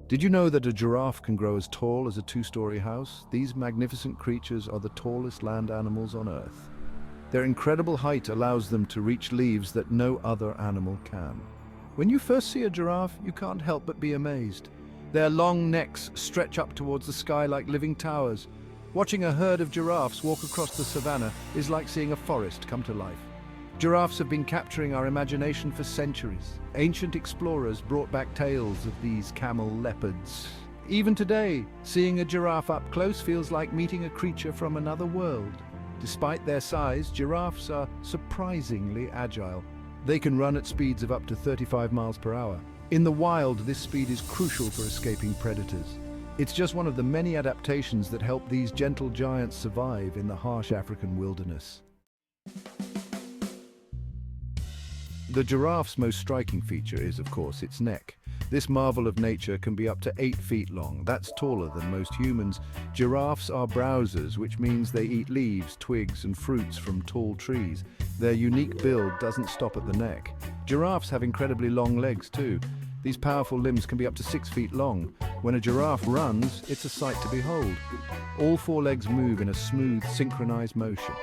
Did you know that a giraffe can grow as tall as a two-story house? These magnificent creatures are the tallest land animals on Earth. Their incredible height allows them to reach leaves that no other animal can. When you first see a giraffe, you can't help but be amazed. Their long necks stretch up towards the sky like living towers. Watching a herd of giraffes walk across the savannah is like seeing a forest come to life. Giraffes have been capturing our imagination for centuries. Ancient explorers brought back tales of these camel leopards. Even today, seeing a giraffe up close feels like meeting a creature from another world. Despite their size, giraffes are surprisingly agile. They can run at speeds of up to 35 miles per hour. In the wild, this speed is crucial for escaping predators. It's just one of the many adaptations that help these gentle giants survive in the harsh African wilderness. The giraffe's most striking feature is, of course, its neck. This marvel of nature can be up to 8 feet long. That's taller than most humans. Giraffes are browsers, which means they eat leaves, twigs, and fruits from tall trees. Their unique build doesn't stop at the neck. Giraffes have incredibly long legs too. These powerful limbs can be up to 6 feet long. When a giraffe runs, it's a sight to behold. All 4 legs move in a smooth, synchronized motion.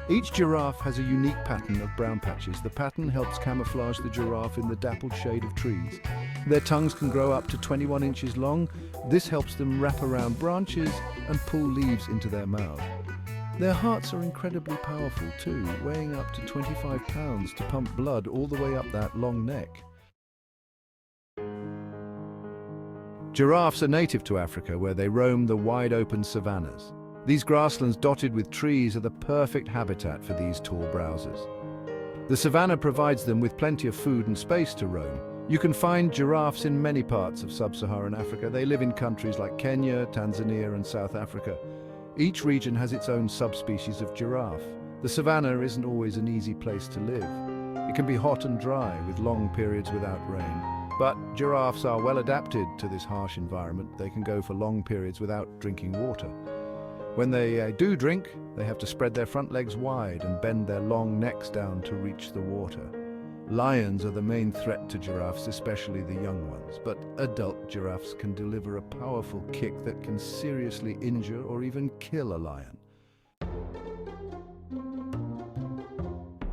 Each giraffe has a unique pattern of brown patches. The pattern helps camouflage the giraffe in the dappled shade of trees. Their tongues can grow up to 21 inches long. This helps them wrap around branches and pull leaves into their mouth. Their hearts are incredibly powerful too, weighing up to 25 pounds to pump blood all the way up that long neck. Giraffes are native to Africa, where they roam the wide-open savannas. These grasslands dotted with trees are the perfect habitat for these tall browsers. The savanna provides them with plenty of food and space to roam. You can find giraffes in many parts of sub-Saharan Africa. They live in countries like Kenya, Tanzania, and South Africa. Each region has its own subspecies of giraffe. The savanna isn't always an easy place to live. It can be hot and dry, with long periods without rain. But giraffes are well adapted to this harsh environment. They can go for long periods without drinking water. When they do drink, they have to spread their front legs wide and bend their long necks down to reach the water. Lions are the main threat to giraffes, especially the young ones. But adult giraffes can deliver a powerful kick that can seriously injure or even kill a lion.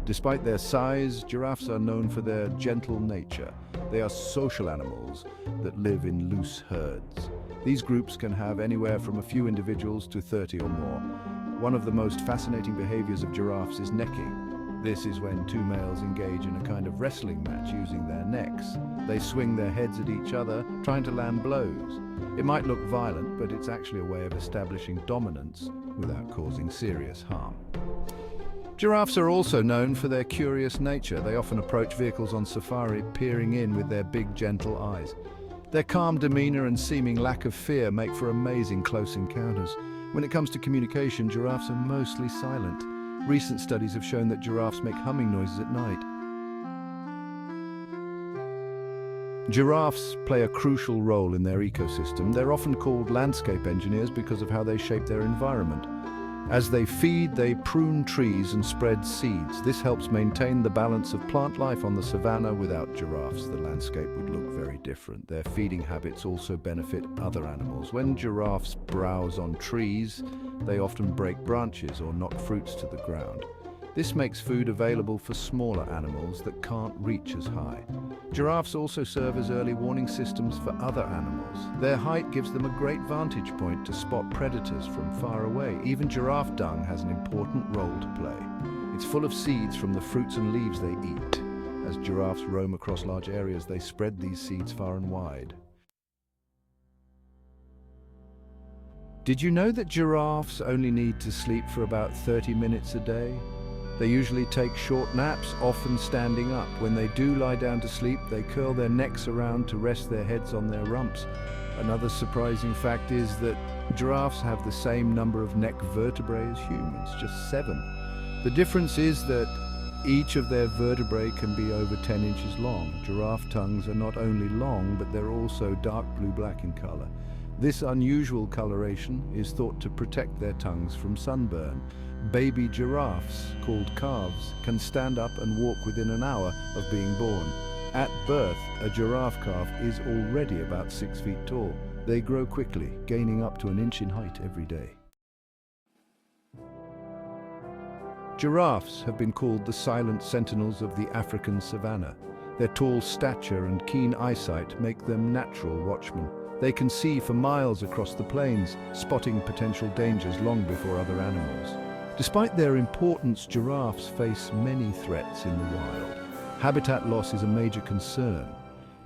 Despite their size, giraffes are known for their gentle nature. They are social animals that live in loose herds. These groups can have anywhere from a few individuals to 30 or more. One of the most fascinating behaviors of giraffes is necking. This is when 2 males engage in a kind of wrestling match using their necks. They swing their heads at each other, trying to land blows. It might look violent, but it's actually a way of establishing dominance without causing serious harm. Giraffes are also known for their curious nature. They often approach vehicles on safari, peering in with their big, gentle eyes. Their calm demeanor and seeming lack of fear make for amazing close encounters. When it comes to communication, giraffes are mostly silent. Recent studies have shown that giraffes make humming noises at night. Giraffes play a crucial role in their ecosystem. They're often called landscape engineers because of how they shape their environment. As they feed, they prune trees and spread seeds. This helps maintain the balance of plant life on the savanna. Without giraffes, the landscape would look very different. Their feeding habits also benefit other animals. When giraffes browse on trees, they often break branches or knock fruits to the ground. This makes food available for smaller animals that can't reach as high. Giraffes also serve as early warning systems for other animals. Their height gives them a great vantage point to spot predators from far away. Even giraffe dung has an important role to play. It's full of seeds from the fruits and leaves they eat. As giraffes roam across large areas, they spread these seeds far and wide. Did you know that giraffes only need to sleep for about 30 minutes a day? They usually take short naps, often standing up. When they do lie down to sleep, they curl their necks around to rest their heads on their rumps. Another surprising fact is that giraffes have the same number of neck vertebrae as humans, just 7. The difference is that each of their vertebrae can be over 10 inches long. Giraffe tongues are not only long, but they're also dark blue-black in color. This unusual coloration is thought to protect their tongues from sunburn. Baby giraffes, called calves, can stand up and walk within an hour of being born. At birth, a giraffe calf is already about 6 feet tall. They grow quickly, gaining up to an inch in height every day. Giraffes have been called the silent sentinels of the African savannah. Their tall stature and keen eyesight make them natural watchmen. They can see for miles across the plains, spotting potential dangers long before other animals. Despite their importance, giraffes face many threats in the wild. Habitat loss is a major concern.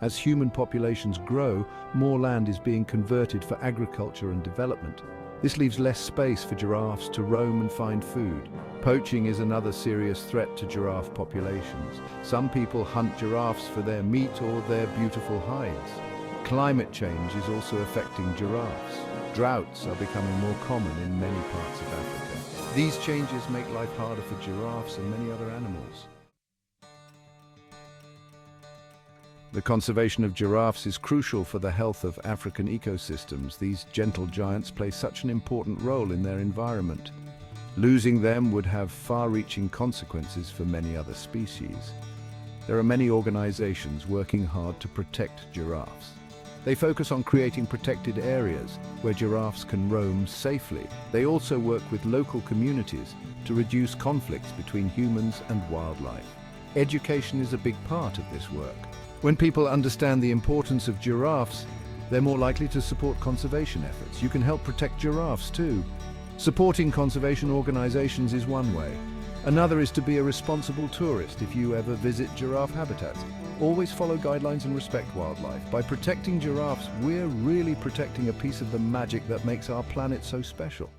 As human populations grow, more land is being converted for agriculture and development. This leaves less space for giraffes to roam and find food. Poaching is another serious threat to giraffe populations. Some people hunt giraffes for their meat or their beautiful hides. Climate change is also affecting giraffes. Droughts are becoming more common in many parts of Africa. These changes make life harder for giraffes and many other animals. The conservation of giraffes is crucial for the health of African ecosystems. These gentle giants play such an important role in their environment. Losing them would have far-reaching consequences for many other species. There are many organizations working hard to protect giraffes. They focus on creating protected areas where giraffes can roam safely. They also work with local communities to reduce conflicts between humans and wildlife. Education is a big part of this work. When people understand the importance of giraffes, they're more likely to support conservation efforts. You can help protect giraffes too. Supporting conservation organizations is one way. Another is to be a responsible tourist if you ever visit giraffe habitats. Always follow guidelines and respect wildlife. By protecting giraffes, we're really protecting a piece of the magic that makes our planet so special.